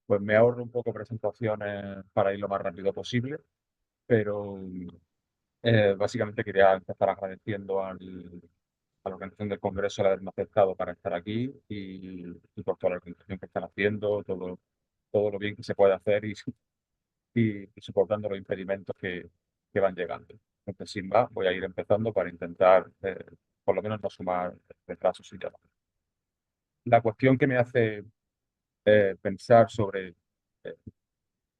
Pues me ahorro un poco presentaciones para ir lo más rápido posible, pero básicamente quería empezar agradeciendo a la organización del Congreso el haberme aceptado para estar aquí y por toda la organización que están haciendo, todo lo bien que se puede hacer y soportando los impedimentos que van llegando. Entonces, sin más, voy a ir empezando para intentar, por lo menos, no sumar retrasos y ya. La cuestión que me hace pensar sobre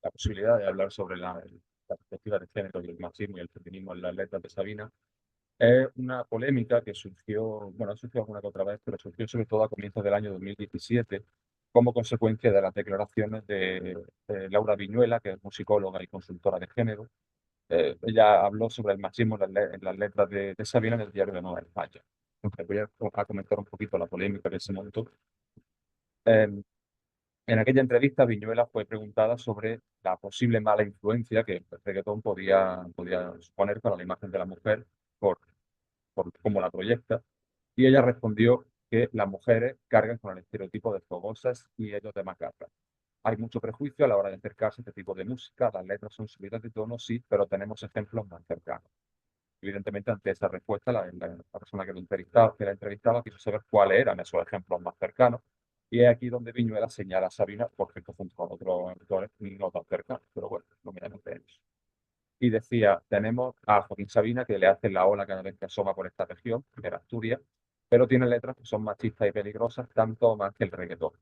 la posibilidad de hablar sobre la perspectiva de género y el machismo y el feminismo en las letras de Sabina es una polémica que surgió, bueno, surgió alguna que otra vez, pero surgió sobre todo a comienzos del año 2017 como consecuencia de las declaraciones de Laura Viñuela, que es musicóloga y consultora de género. Ella habló sobre el machismo en las letras de Sabina en el diario de Nueva España. Entonces voy a comentar un poquito la polémica que se montó. Eh, En aquella entrevista, Viñuela fue preguntada sobre la posible mala influencia que el reggaetón podía suponer para la imagen de la mujer por, por cómo la proyecta, y ella respondió que las mujeres cargan con el estereotipo de fogosas y ellos de macabras. Hay mucho prejuicio a la hora de acercarse a este tipo de música, las letras son subidas de tono, sí, pero tenemos ejemplos más cercanos. Evidentemente, ante esa respuesta, la persona que la entrevistaba quiso saber cuáles eran esos ejemplos más cercanos. Y es aquí donde Viñuela señala a Sabina, por cierto, junto con otros autores no tan cercanos, pero bueno, no miramos de ellos. Y decía, tenemos a Joaquín Sabina, que le hace la ola cada vez que asoma por esta región, que era Asturias, pero tiene letras que son machistas y peligrosas, tanto más que el reggaetón.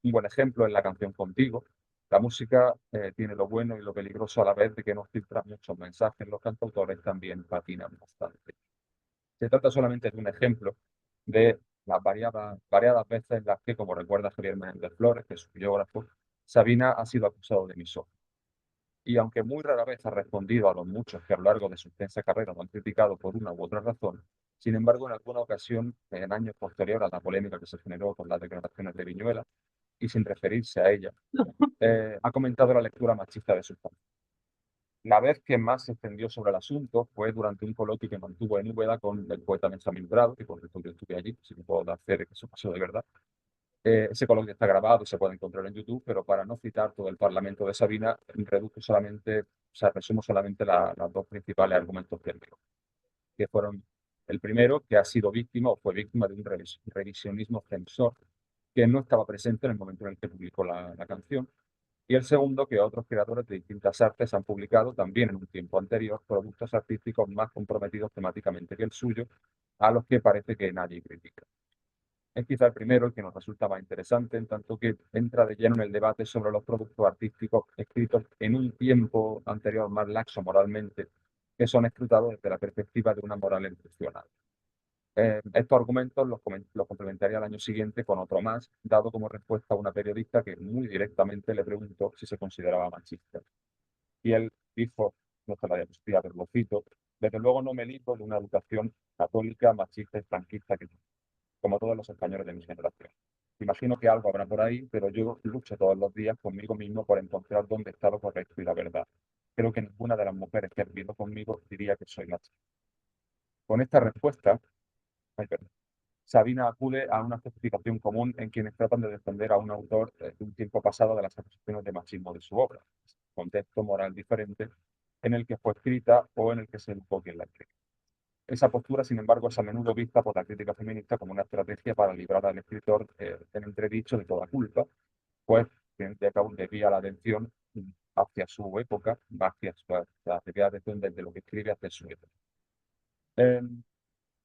Un buen ejemplo es la canción Contigo. La música tiene lo bueno y lo peligroso a la vez de que nos filtra muchos mensajes. Los cantautores también patinan bastante. Se trata solamente de un ejemplo de las variadas veces en las que, como recuerda Javier Menéndez Flores, que es su biógrafo, Sabina ha sido acusado de misógino. Y aunque muy rara vez ha respondido a los muchos que a lo largo de su extensa carrera lo han criticado por una u otra razón, sin embargo, en alguna ocasión, en años posteriores a la polémica que se generó con las declaraciones de Viñuela, y sin referirse a ella, ha comentado la lectura machista de sus canciones. La vez que más se extendió sobre el asunto fue durante un coloquio que mantuvo en Úbeda con el poeta Benjamín Bravo, que por cierto yo estuve allí, si me puedo dar fe de que eso pasó de verdad. Ese coloquio está grabado y se puede encontrar en YouTube, pero para no citar todo el Parlamento de Sabina, reduzco solamente, o sea, resumo solamente las dos principales argumentos que él dio, que fueron el primero, que ha sido víctima o fue víctima de un revisionismo censor que no estaba presente en el momento en el que publicó la canción, y el segundo, que otros creadores de distintas artes han publicado también en un tiempo anterior productos artísticos más comprometidos temáticamente que el suyo, a los que parece que nadie critica. Es quizá el primero el que nos resulta más interesante, en tanto que entra de lleno en el debate sobre los productos artísticos escritos en un tiempo anterior más laxo moralmente, que son escrutados desde la perspectiva de una moral excepcional. Estos argumentos los complementaría al año siguiente con otro más, dado como respuesta a una periodista que muy directamente le preguntó si se consideraba machista. Y él dijo, no se la diapositiva, pero lo cito, desde luego no me libro de una educación católica, machista y franquista que como todos los españoles de mi generación. Imagino que algo habrá por ahí, pero yo lucho todos los días conmigo mismo por encontrar dónde está lo correcto y la verdad. Creo que ninguna de las mujeres que ha vivido conmigo diría que soy machista. Con esta respuesta, ay, perdón, Sabina acude a una justificación común en quienes tratan de defender a un autor de un tiempo pasado de las acusaciones de machismo de su obra, contexto moral diferente en el que fue escrita o en el que se educó quien la escribió. Esa postura, sin embargo, es a menudo vista por la crítica feminista como una estrategia para librar al escritor en entredicho de toda culpa, pues, al fin y al cabo, desvía la atención hacia su época, hacia su, desvía la atención desde lo que escribe hacia su época. Eh,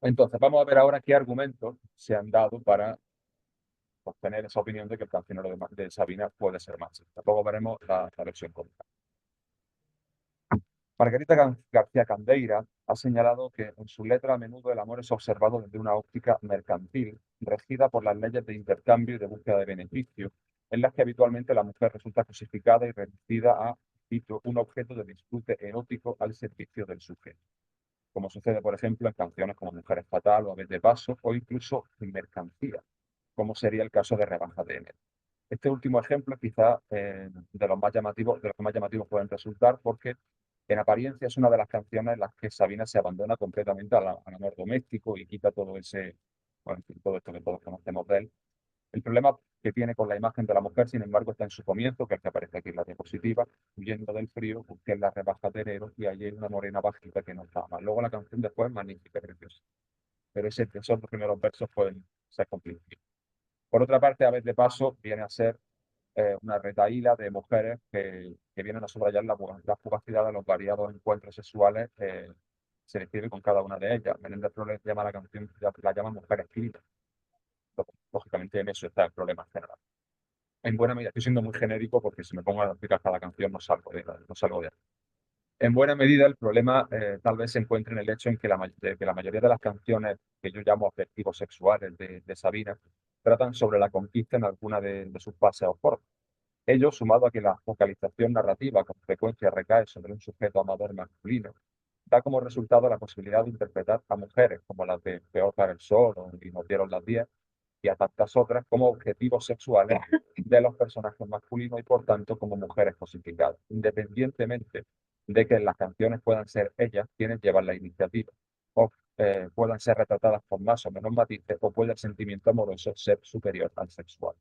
entonces, vamos a ver ahora qué argumentos se han dado para sostener esa opinión de que el cancionero de Sabina puede ser machista. Luego veremos la versión completa. Margarita García Candeira ha señalado que en su letra a menudo el amor es observado desde una óptica mercantil, regida por las leyes de intercambio y de búsqueda de beneficio, en las que habitualmente la mujer resulta cosificada y reducida a, cito, un objeto de disfrute erótico al servicio del sujeto, como sucede, por ejemplo, en canciones como Mujeres Fatal o Aves de Paso, o incluso en mercancía, como sería el caso de Rebaja de Enero. Este último ejemplo quizá de los que más llamativos pueden resultar porque en apariencia es una de las canciones en las que Sabina se abandona completamente al amor doméstico y quita todo ese, bueno, en fin, todo esto que todos conocemos de él. El problema que tiene con la imagen de la mujer, sin embargo, está en su comienzo, que es el que aparece aquí en la diapositiva: huyendo del frío, busqué en las rebajas de enero y allí hay una morena bajita que no estaba mal. Luego la canción después es magnífica, preciosa, pero esos dos primeros versos pueden ser complicados. Por otra parte, a veces de paso viene a ser una retahíla de mujeres que vienen a subrayar la fugacidad de los variados encuentros sexuales que se describe con cada una de ellas. Menéndez Flores llama la canción, la llama mujeres clínicas. Lógicamente en eso está el problema general. En buena medida, estoy siendo muy genérico porque si me pongo a explicar cada canción no salgo de ahí. En buena medida el problema tal vez se encuentre en el hecho en que de que la mayoría de las canciones que yo llamo afectivos sexuales de Sabina tratan sobre la conquista en alguna de sus paseos por. Ello, sumado a que la focalización narrativa con frecuencia recae sobre un sujeto amador masculino, da como resultado la posibilidad de interpretar a mujeres como las de Peor para el Sol o Y nos dieron las 10 y a tantas otras como objetivos sexuales de los personajes masculinos y por tanto como mujeres cosificadas, independientemente de que en las canciones puedan ser ellas quienes llevan la iniciativa o puedan ser retratadas con más o menos matices o puede el sentimiento amoroso ser superior al sexual.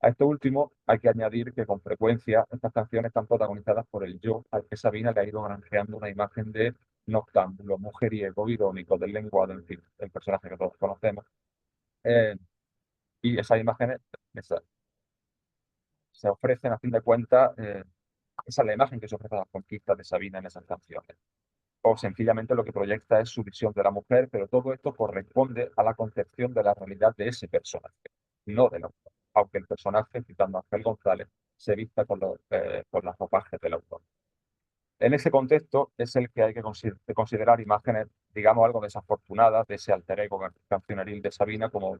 A esto último hay que añadir que con frecuencia estas canciones están protagonizadas por el yo, al que Sabina le ha ido granjeando una imagen de noctámbulo, mujeriego, irónico, del lenguado, en fin, el personaje que todos conocemos. Eh, y esas imágenes se ofrecen, a fin de cuentas, esa es la imagen que se ofrece a las conquistas de Sabina en esas canciones. O sencillamente lo que proyecta es su visión de la mujer, pero todo esto corresponde a la concepción de la realidad de ese personaje, no del autor. Aunque el personaje, citando a Ángel González, se vista con las ropajes del autor. En ese contexto es el que hay que considerar imágenes, digamos, algo desafortunadas de ese alter ego cancioneril de Sabina, como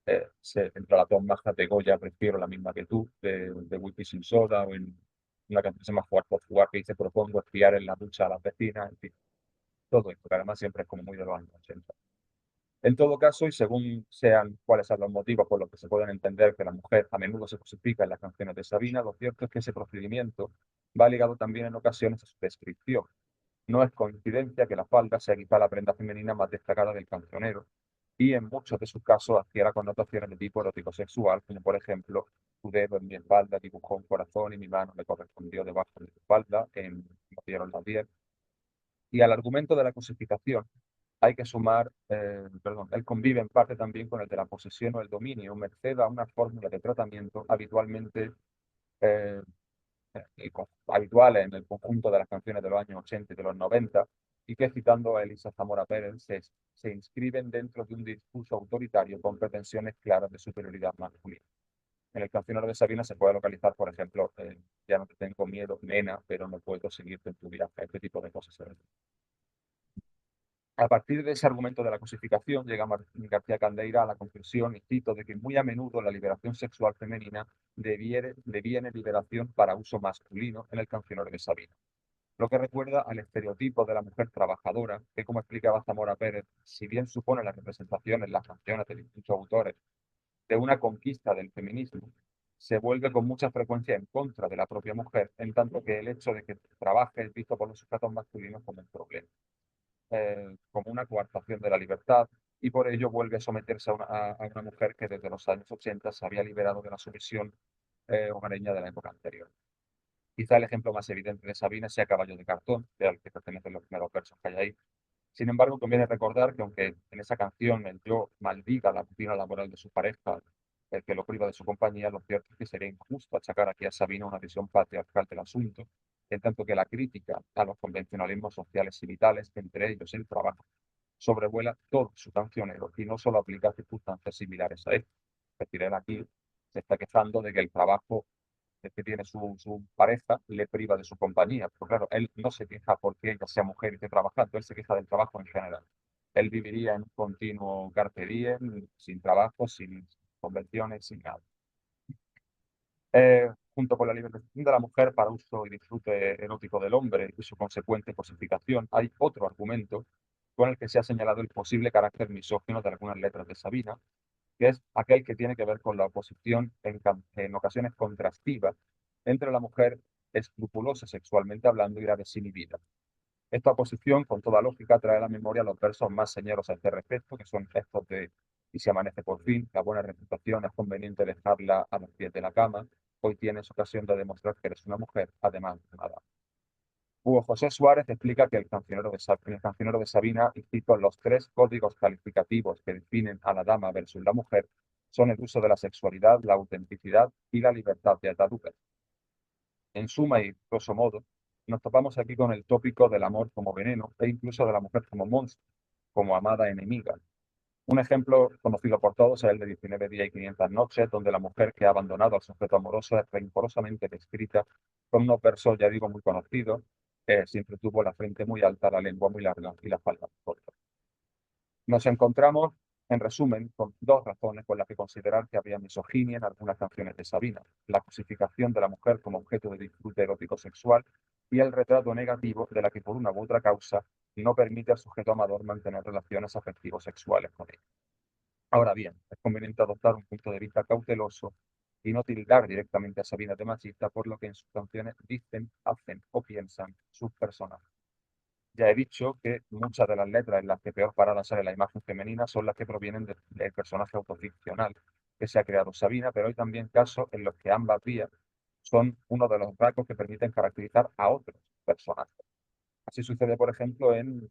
entre las dos majas de Goya, prefiero la misma que tú, de Whisky Sin Soda, o en una canción que se llama Jugar por Jugar, que dice propongo espiar en la ducha a las vecinas, en fin, todo esto, que además siempre es como muy de los años 80. En todo caso, y según sean cuáles sean los motivos por los que se pueden entender que la mujer a menudo se cosifica en las canciones de Sabina, lo cierto es que ese procedimiento va ligado también en ocasiones a su descripción. No es coincidencia que la falda sea quizá la prenda femenina más destacada del cancionero, y en muchos de sus casos adquiera connotaciones de tipo erótico sexual, como por ejemplo, tu dedo en mi espalda dibujó un corazón y mi mano me correspondió debajo de tu espalda, en Nos dieron las 10. Y al argumento de la cosificación hay que sumar, él convive en parte también con el de la posesión o el dominio, merced a una fórmula de tratamiento habitualmente eh, habitual en el conjunto de las canciones de los años 80 y de los 90, y que, citando a Elisa Zamora Pérez, se inscriben dentro de un discurso autoritario con pretensiones claras de superioridad masculina. En el cancionero de Sabina se puede localizar, por ejemplo, ya no te tengo miedo, nena, pero no puedo seguirte en tu viaje, este tipo de cosas. A partir de ese argumento de la cosificación, llega García Caldeira a la conclusión, y cito, de que muy a menudo la liberación sexual femenina deviene liberación para uso masculino en el cancionero de Sabina, lo que recuerda al estereotipo de la mujer trabajadora, que, como explicaba Zamora Pérez, si bien supone la representación en las canciones de distintos autores de una conquista del feminismo, se vuelve con mucha frecuencia en contra de la propia mujer, en tanto que el hecho de que trabaje es visto por los sujetos masculinos como un problema, como una coartación de la libertad, y por ello vuelve a someterse a una mujer que desde los años 80 se había liberado de la sumisión hogareña de la época anterior. Quizá el ejemplo más evidente de Sabina sea Caballo de Cartón, que al que pertenecen los primeros versos que hay ahí. Sin embargo, conviene recordar que aunque en esa canción el yo maldiga la rutina laboral de su pareja, el que lo priva de su compañía, lo cierto es que sería injusto achacar aquí a Sabina una visión patriarcal del asunto, en tanto que la crítica a los convencionalismos sociales y vitales, entre ellos el trabajo, sobrevuela todo su cancionero y no solo aplica a circunstancias similares a él. Es decir, él aquí se está quejando de que el trabajo que tiene su pareja le priva de su compañía. Pero claro, él no se queja porque ella sea mujer y esté trabajando, él se queja del trabajo en general. Él viviría en un continuo carpe diem, sin trabajo, sin convenciones, sin nada. Junto con la liberación de la mujer para uso y disfrute erótico del hombre y su consecuente cosificación, hay otro argumento con el que se ha señalado el posible carácter misógino de algunas letras de Sabina, que es aquel que tiene que ver con la oposición en ocasiones contrastiva entre la mujer escrupulosa sexualmente hablando y la desinhibida. Esta oposición, con toda lógica, trae a la memoria los versos más señeros a este respecto, que son estos de y si amanece por fin, la buena reputación es conveniente dejarla a los pies de la cama. Hoy tienes ocasión de demostrar que eres una mujer, además de nada. Hugo José Suárez explica que en el cancionero de Sabina, y cito, los tres códigos calificativos que definen a la dama versus la mujer son el uso de la sexualidad, la autenticidad y la libertad de ataduras. En suma y grosso modo, nos topamos aquí con el tópico del amor como veneno e incluso de la mujer como monstruo, como amada enemiga. Un ejemplo conocido por todos es el de 19 días y 500 noches, donde la mujer que ha abandonado al sujeto amoroso es rencorosamente descrita con unos versos, ya digo, muy conocidos. Siempre tuvo la frente muy alta, la lengua muy larga y la falda muy corta. Nos encontramos, en resumen, con dos razones por las que considerar que había misoginia en algunas canciones de Sabina: la cosificación de la mujer como objeto de disfrute erótico sexual y el retrato negativo de la que por una u otra causa no permite al sujeto amador mantener relaciones afectivos sexuales con ella. Ahora bien, es conveniente adoptar un punto de vista cauteloso y no tildar directamente a Sabina de machista por lo que en sus canciones dicen, hacen o piensan sus personajes. Ya he dicho que muchas de las letras en las que peor parada sale la imagen femenina son las que provienen del personaje autoficcional que se ha creado Sabina, pero hay también casos en los que ambas vías son uno de los rasgos que permiten caracterizar a otros personajes. Así sucede, por ejemplo, en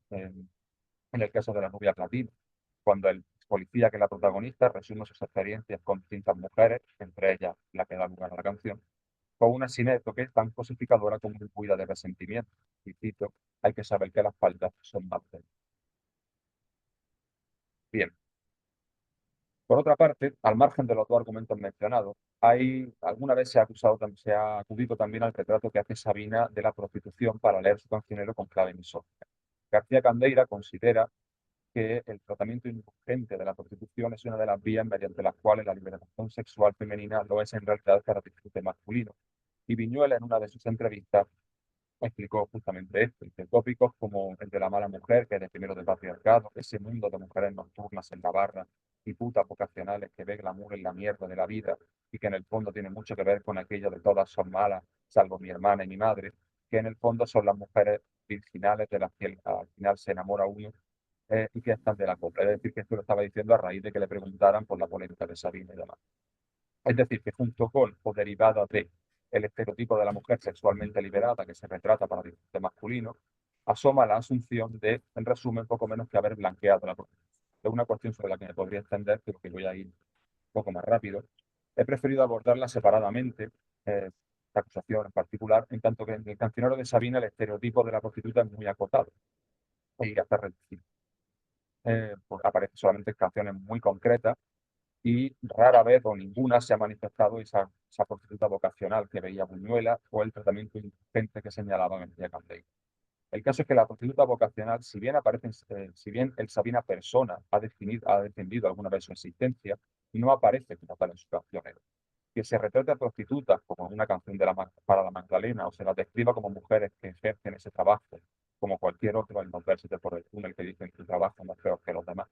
el caso de la Rubia Platina, cuando el policía, que es la protagonista, resume sus experiencias con distintas mujeres, entre ellas la que da lugar a la canción, con una sineto que es tan cosificadora como imbuida de resentimiento. Y cito, hay que saber que las faldas son más débiles. Bien, por otra parte, al margen de los dos argumentos mencionados, alguna vez se ha acudido también al retrato que hace Sabina de la prostitución para leer su cancionero con clave misógina. García Candeira considera que el tratamiento indulgente de la prostitución es una de las vías mediante las cuales la liberación sexual femenina lo es en realidad para disfrute masculino. Y Viñuela, en una de sus entrevistas, explicó justamente esto, que tópicos como el de la mala mujer, que es de primero del patriarcado, ese mundo de mujeres nocturnas en la barra y putas vocacionales que ve glamour en la mierda de la vida y que en el fondo tiene mucho que ver con aquello de todas son malas, salvo mi hermana y mi madre, que en el fondo son las mujeres virginales de las que al final se enamora uno, y que están de la copla. Es decir, que esto lo estaba diciendo a raíz de que le preguntaran por la polémica de Sabina y demás. Es decir, que junto con o derivada de el estereotipo de la mujer sexualmente liberada que se retrata para el disfrute masculino, asoma la asunción de, en resumen, poco menos que haber blanqueado la prostitución. Es una cuestión sobre la que me podría extender, pero que voy a ir un poco más rápido. He preferido abordarla separadamente, esta acusación en particular, en tanto que en el cancionero de Sabina el estereotipo de la prostituta es muy acotado y hasta reducido. Pues aparece solamente en canciones muy concretas y rara vez o ninguna se ha manifestado esa prostituta vocacional que veía Buñuela o el tratamiento indulgente que señalaba García Candeiro. El caso es que la prostituta vocacional, si bien el Sabina persona ha defendido alguna vez su existencia, no aparece como tal en sus canciones. Que se retrate a prostitutas como en una canción para la Magdalena o se las describa como mujeres que ejercen ese trabajo, como cualquier otro en los versos de Por el túnel que dicen que trabajan más peor que los demás,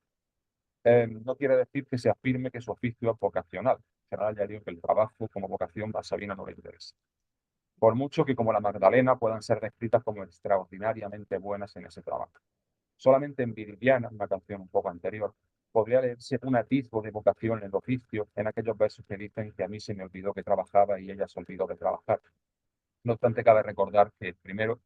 no quiere decir que se afirme que su oficio es vocacional. En general, ya digo que el trabajo como vocación a Sabina no le interesa. Por mucho que como la Magdalena puedan ser descritas como extraordinariamente buenas en ese trabajo. Solamente en Viridiana, una canción un poco anterior, podría leerse un atisbo de vocación en el oficio en aquellos versos que dicen que a mí se me olvidó que trabajaba y ella se olvidó de trabajar. No obstante, cabe recordar que, primero,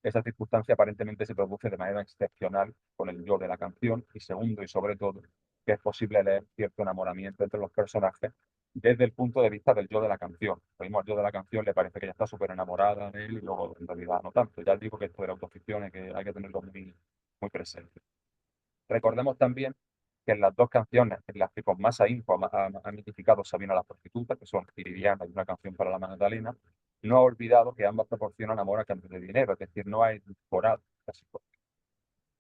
esa circunstancia aparentemente se produce de manera excepcional con el yo de la canción y segundo y sobre todo que es posible leer cierto enamoramiento entre los personajes desde el punto de vista del yo de la canción. Lo mismo al yo de la canción le parece que ella está súper enamorada de él y luego en realidad no tanto. Ya digo que esto de la autoficción es que hay que tenerlo muy, muy presente. Recordemos también que en las dos canciones en las que con más ahínco ha mitificado Sabina la prostituta, que son Viridiana y una canción para la Magdalena, no ha olvidado que ambas proporcionan amor a cambio de dinero, es decir, no ha edulcorado la situación.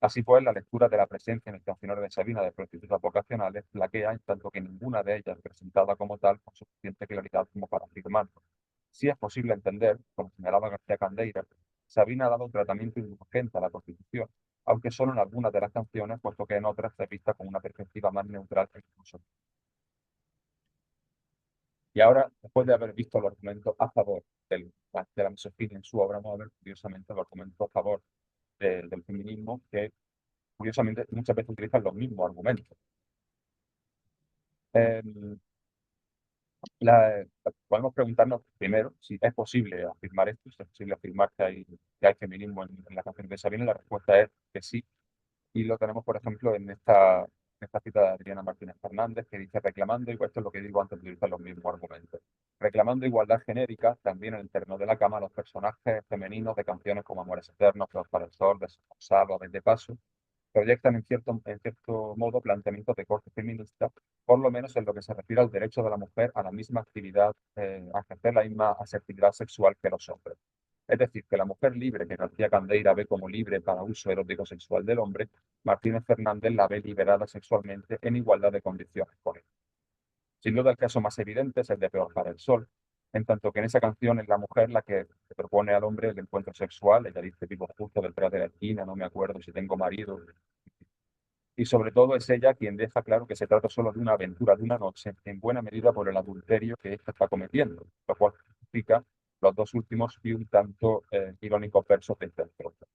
Así pues, la lectura de la presencia en el cancionero de Sabina de prostitutas vocacionales flaquea en tanto que ninguna de ellas presentada como tal con suficiente claridad como para afirmarlo. Sí es posible entender, como señalaba García Candeira, Sabina ha dado un tratamiento indulgente a la prostitución, aunque solo en algunas de las canciones, puesto que en otras se vista con una perspectiva más neutral e incluso. Y ahora, después de haber visto los argumentos a favor de la misoginia en su obra, vamos a ver curiosamente los argumentos a favor del feminismo, que curiosamente muchas veces utilizan los mismos argumentos. Em, la- Podemos preguntarnos primero si es posible afirmar esto, si es posible afirmar que hay feminismo en la canción de Sabina. La respuesta es que sí, y lo tenemos, por ejemplo, en esta cita de Adriana Martínez Fernández, que dice reclamando, y esto es lo que digo antes de utilizar los mismos argumentos, reclamando igualdad genérica también en el terreno de la cama a los personajes femeninos de canciones como Amores Eternos, Flor para el Sol, Besos Gonzalo, Vez de Paso, proyectan en cierto modo planteamientos de corte feminista, por lo menos en lo que se refiere al derecho de la mujer a la misma actividad, a ejercer la misma asertividad sexual que los hombres. Es decir, que la mujer libre que García Candeira ve como libre para uso erótico sexual del hombre, Martínez Fernández la ve liberada sexualmente en igualdad de condiciones con él. Sin duda el caso más evidente es el de Peor para el Sol, en tanto que en esa canción es la mujer la que le propone al hombre el encuentro sexual. Ella dice: vivo justo detrás de la esquina, no me acuerdo si tengo marido. Y sobre todo es ella quien deja claro que se trata solo de una aventura de una noche, en buena medida por el adulterio que ésta está cometiendo, lo cual justifica los dos últimos y un tanto irónicos versos de este estrofa.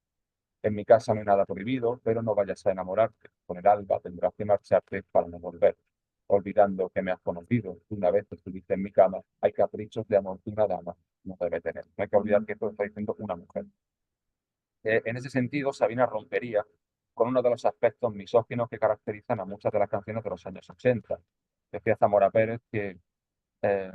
En mi casa no hay nada prohibido, pero no vayas a enamorarte. Con el alba tendrás que marcharte para no volver. Olvidando que me has conocido, una vez que estuviste en mi cama, hay caprichos de amor que una dama no debe tener. No hay que olvidar que esto lo está diciendo una mujer. En ese sentido, Sabina rompería con uno de los aspectos misóginos que caracterizan a muchas de las canciones de los años 80. Decía Zamora Pérez que, eh,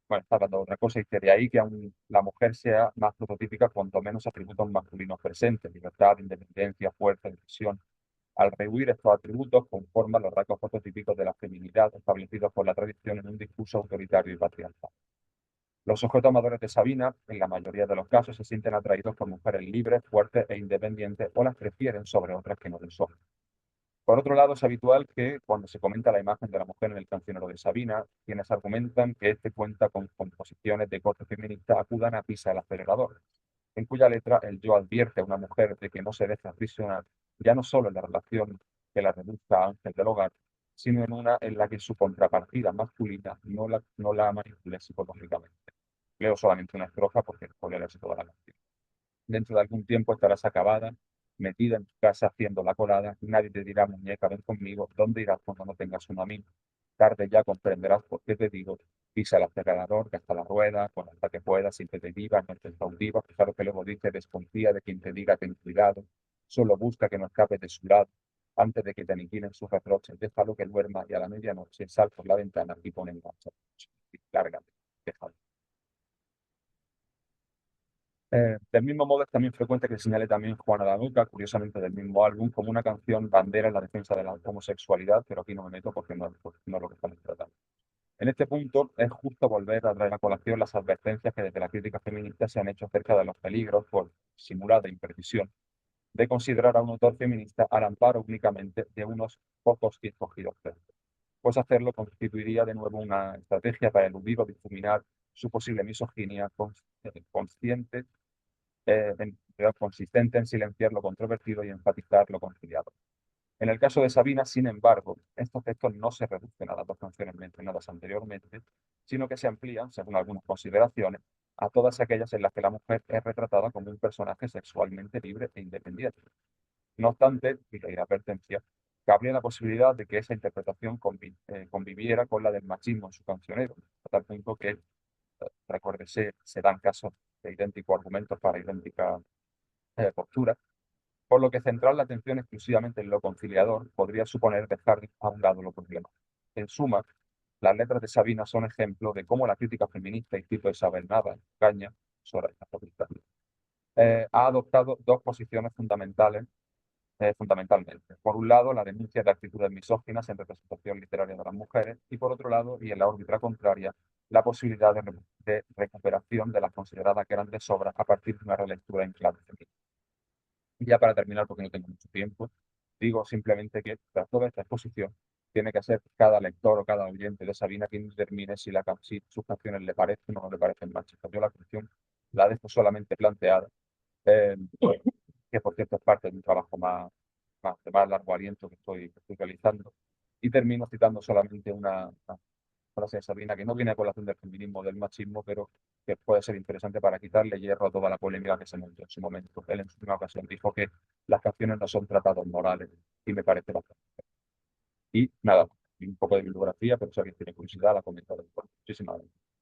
bueno, está hablando de otra cosa, y que de ahí que aún la mujer sea más prototípica cuanto menos atributos masculinos presentes: libertad, independencia, fuerza, decisión. Al rehuir estos atributos, conforman los rasgos prototípicos de la feminidad establecidos por la tradición en un discurso autoritario y patriarcal. Los sujetos amadores de Sabina, en la mayoría de los casos, se sienten atraídos por mujeres libres, fuertes e independientes, o las prefieren sobre otras que no lo son. Por otro lado, es habitual que, cuando se comenta la imagen de la mujer en el cancionero de Sabina, quienes argumentan que este cuenta con composiciones de corte feminista acudan a Pisa el acelerador, en cuya letra el yo advierte a una mujer de que no se deje aprisionar, ya no solo en la relación que la reduzca a ángel del hogar, sino en una en la que su contrapartida masculina no la manipule psicológicamente. Leo solamente una estrofa porque no leerse toda la canción. Dentro de algún tiempo estarás acabada, metida en tu casa haciendo la colada, y nadie te dirá: muñeca, ven conmigo, ¿dónde irás cuando no tengas un amigo? Tarde ya comprenderás por qué te digo: pisa el acelerador, gasta la rueda, con hasta que puedas, sin que te diga, no te cautiva. Claro que luego dice: desconfía de quien te diga ten cuidado, solo busca que no escapes de su lado, antes de que te aniquilen sus reproches, déjalo que duerma y a la medianoche sal por la ventana y pon en marcha. Lárgate, déjalo. Del mismo modo, es también frecuente que se señale también Juana la Nuca, curiosamente del mismo álbum, como una canción bandera en la defensa de la homosexualidad, pero aquí no me meto porque no es lo que estamos tratando. En este punto, es justo volver a traer a colación las advertencias que desde la crítica feminista se han hecho acerca de los peligros, por simulada imprecisión, de considerar a un autor feminista al amparo únicamente de unos pocos y escogidos textos, pues hacerlo constituiría de nuevo una estrategia para eludir o difuminar su posible misoginia consciente, consistente en silenciar lo controvertido y enfatizar lo conciliado. En el caso de Sabina, sin embargo, estos textos no se reducen a las dos canciones mencionadas anteriormente, sino que se amplían, según algunas consideraciones, a todas aquellas en las que la mujer es retratada como un personaje sexualmente libre e independiente. No obstante, y la advertencia, cabría la posibilidad de que esa interpretación conviviera con la del machismo en su cancionero, a tal punto que, recuérdese, se dan casos de idénticos argumentos para idénticas posturas, por lo que centrar la atención exclusivamente en lo conciliador podría suponer dejar a un lado lo problemas. En suma, las letras de Sabina son ejemplo de cómo la crítica feminista, y cito Isabel Nava, Caña, sobre esta facultad, ha adoptado dos posiciones fundamentales, fundamentalmente. Por un lado, la denuncia de actitudes misóginas en representación literaria de las mujeres, y por otro lado, y en la órbita contraria, la posibilidad de recuperación de las consideradas grandes obras a partir de una relectura en clave feminista. Y ya para terminar, porque no tengo mucho tiempo, digo simplemente que tras toda esta exposición tiene que ser cada lector o cada oyente de Sabina quien determine si sus canciones le parecen o no le parecen machistas. Yo la cuestión la dejo solamente planteada, eh, que por cierto es parte de un trabajo de más largo aliento que estoy realizando, y termino citando solamente una frase de Sabina que no viene a colación del feminismo, del machismo, pero que puede ser interesante para quitarle hierro a toda la polémica que se montó en su momento. Él en su última ocasión dijo que las canciones no son tratados morales, y me parece bastante. Y nada, un poco de bibliografía, pero si alguien tiene curiosidad, la comento después. Muchísimas gracias.